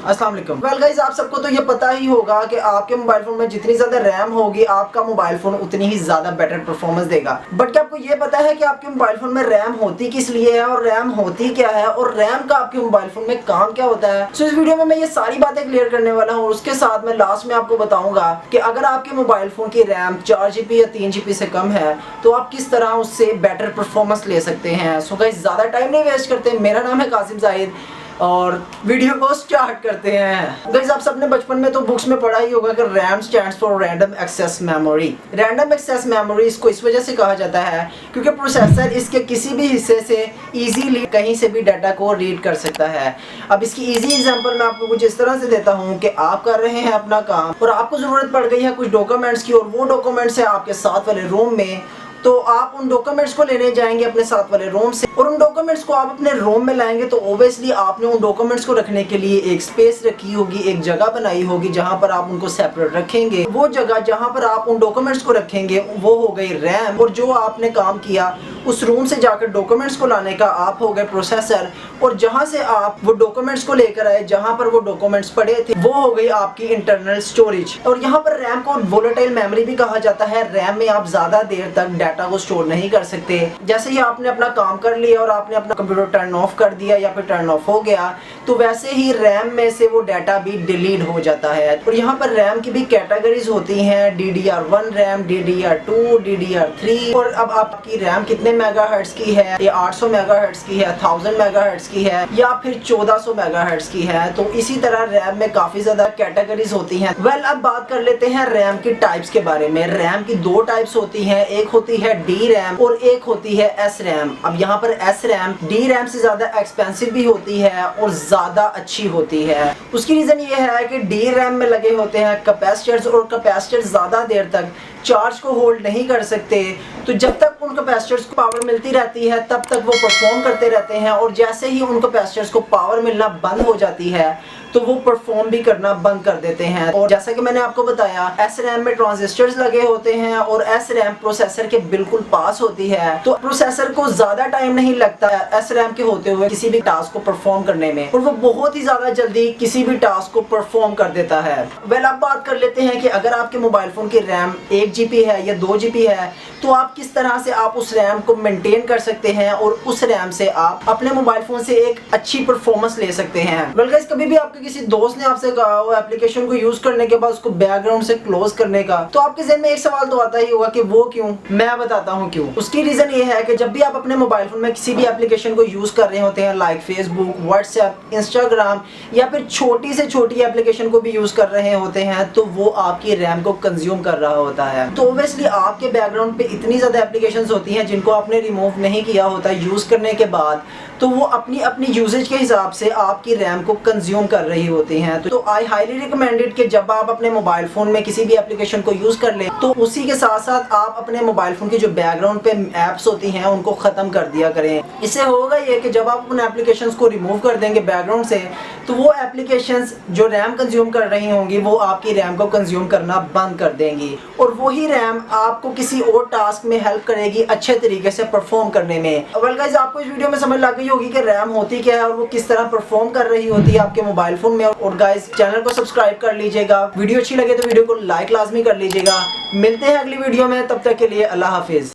अस्सलाम वालेकुम। Well guys, आप सबको तो ये पता ही होगा कि आपके मोबाइल फोन में जितनी ज्यादा रैम होगी आपका मोबाइल फोन उतनी ही ज्यादा बेटर परफॉर्मेंस देगा। बट क्या आपको ये पता है कि आपके मोबाइल फोन में रैम होती किस लिए है और रैम होती क्या है और रैम का आपके मोबाइल फोन में काम क्या होता है? सो इस वीडियो में मैं ये सारी बातें क्लियर करने वाला हूँ। उसके साथ में लास्ट में आपको बताऊंगा कि अगर आपके मोबाइल फोन की रैम 4GB या 3GB से कम है तो आप किस तरह उससे बेटर परफॉर्मेंस ले सकते हैं। सो गाइस, ज्यादा टाइम नहीं वेस्ट करते, मेरा नाम है कासिम जाहिद और वीडियो को स्टार्ट करते हैं। गाइस, आप सबने बचपन में तो बुक्स में पढ़ा ही होगा कि RAM stands for random access memory. Random access memory इसको इस वजह से कहा जाता है क्योंकि प्रोसेसर इसके किसी भी हिस्से से इजीली कहीं से भी डाटा को रीड कर सकता है। अब इसकी इजी एग्जांपल मैं आपको कुछ इस तरह से देता हूं कि आप कर रहे हैं अपना काम और आपको जरूरत पड़ गई है कुछ डॉक्यूमेंट्स की और वो डॉक्यूमेंट्स है आपके साथ वाले रूम में, तो आप उन डॉक्यूमेंट्स को लेने जाएंगे अपने साथ वाले रोम से और उन डॉक्यूमेंट्स को आप अपने रोम में लाएंगे तो ऑब्वियसली आपने उन डॉक्यूमेंट्स को रखने के लिए एक स्पेस रखी होगी, एक जगह बनाई होगी जहां पर आप उनको सेपरेट रखेंगे। वो जगह जहां पर आप उन डॉक्यूमेंट्स को रखेंगे वो हो गई रैम और जो आपने काम किया उस रूम से जाकर डॉक्यूमेंट्स को लाने का आप हो गए प्रोसेसर और जहां से आप वो डॉक्यूमेंट्स को लेकर आए जहां पर वो डॉक्यूमेंट्स पड़े थे वो हो गई आपकी इंटरनल स्टोरेज। और यहाँ पर रैम को वोलेटाइल मेमोरी भी कहा जाता है। रैम में आप ज्यादा देर तक डाटा को स्टोर नहीं कर सकते। जैसे ही आपने अपना काम कर लिया और आपने अपना कंप्यूटर टर्न ऑफ कर दिया या फिर टर्न ऑफ हो गया तो वैसे ही रैम में से वो डाटा भी डिलीट हो जाता है। और यहाँ पर रैम की भी कैटेगरीज होती हैं, DDR1 रैम, DDR2, DDR3। और अब आपकी रैम कितने मेगाहर्ट्ज की है, ये 800 मेगाहर्ट्ज की है, 1000 मेगाहर्ट्ज की है या फिर 1400 मेगाहर्ट्ज की है। तो इसी तरह रैम में काफी ज्यादा कैटेगरीज होती हैं। वेल, अब बात कर लेते हैं रैम की टाइप्स के बारे में। रैम की दो टाइप्स होती हैं, एक होती है डी रैम और एक होती है एस रैम। अब यहाँ पर एस रैम डी रैम से ज्यादा एक्सपेंसिव भी होती है और ज्यादा अच्छी होती है। उसकी रीजन ये है कि डी रैम में लगे होते हैं कैपेसिटर्स और कैपेसिटर ज्यादा देर तक चार्ज को होल्ड नहीं कर सकते। तो जब तक उन कैपेसिटर्स को पावर मिलती रहती है तब तक वो परफॉर्म करते रहते हैं और जैसे ही उन कैपेसिटर्स को पावर मिलना बंद हो जाती है तो वो परफॉर्म भी करना बंद कर देते हैं। और जैसा कि मैंने आपको बताया, एस रैम में ट्रांजिस्टर्स लगे होते हैं और एस रैम प्रोसेसर के बिल्कुल पास होती है तो प्रोसेसर को ज्यादा टाइम नहीं लगता एस रैम के होते हुए किसी भी टास्क को परफॉर्म करने में और वो बहुत ही ज्यादा जल्दी किसी भी टास्क को परफॉर्म कर देता है। वेल, अब बात कर लेते हैं कि अगर आपके मोबाइल फोन की रैम 1GB है या 2GB है तो आप किस तरह से आप उस रैम को मेंटेन कर सकते हैं और उस रैम से आप अपने मोबाइल फोन से एक अच्छी परफॉर्मेंस ले सकते हैं। वेल गाइस, कभी भी आपके किसी दोस्त ने आपसे कहा हो एप्लीकेशन को यूज करने के बाद उसको बैकग्राउंड से क्लोज करने का, तो आपके ज़हन में एक सवाल तो आता ही होगा कि वो क्यों। मैं बताता हूँ क्यों। उसकी रीजन ये है कि जब भी आप अपने मोबाइल फोन में किसी भी एप्लीकेशन को यूज कर रहे होते हैं लाइक फेसबुक, व्हाट्सएप, इंस्टाग्राम या फिर छोटी से छोटी एप्लीकेशन को भी यूज कर रहे होते हैं तो वो आपकी रैम को कंज्यूम कर रहा होता है। तो ऑब्वियसली आपके बैकग्राउंड पे इतनी ज्यादा एप्लीकेशंस होती हैं जिनको आपने रिमूव नहीं किया होता यूज करने के बाद, तो वो अपनी अपनी यूजेज के हिसाब से आपकी रैम को कंज्यूम कर रही होती हैं। तो आई हाईली रिकमेंडेड कि जब आप अपने मोबाइल फोन में किसी भी एप्लीकेशन को यूज कर लें तो उसी के साथ साथ आप अपने मोबाइल फोन की जो बैकग्राउंड पे एप्स होती हैं उनको खत्म कर दिया करें। इससे होगा ये कि जब आप अपने एप्लीकेशंस को रिमूव कर देंगे बैकग्राउंड से तो वो एप्लीकेशंस जो रैम कंज्यूम कर रही होंगी वो आपकी रैम को कंज्यूम करना बंद कर देंगी और वही रैम आपको किसी और टास्क में हेल्प करेगी अच्छे तरीके से परफॉर्म करने में। वेल गाइस, आपको इस वीडियो में समझ लग गई होगी कि रैम होती क्या है और वो किस तरह परफॉर्म कर रही होती है आपके मोबाइल फोन में। और गाइस, चैनल को सब्सक्राइब कर लीजिएगा, वीडियो अच्छी लगे तो वीडियो को लाइक लाजमी कर लीजिएगा। मिलते हैं अगली वीडियो में, तब तक के लिए अल्लाह हाफिज।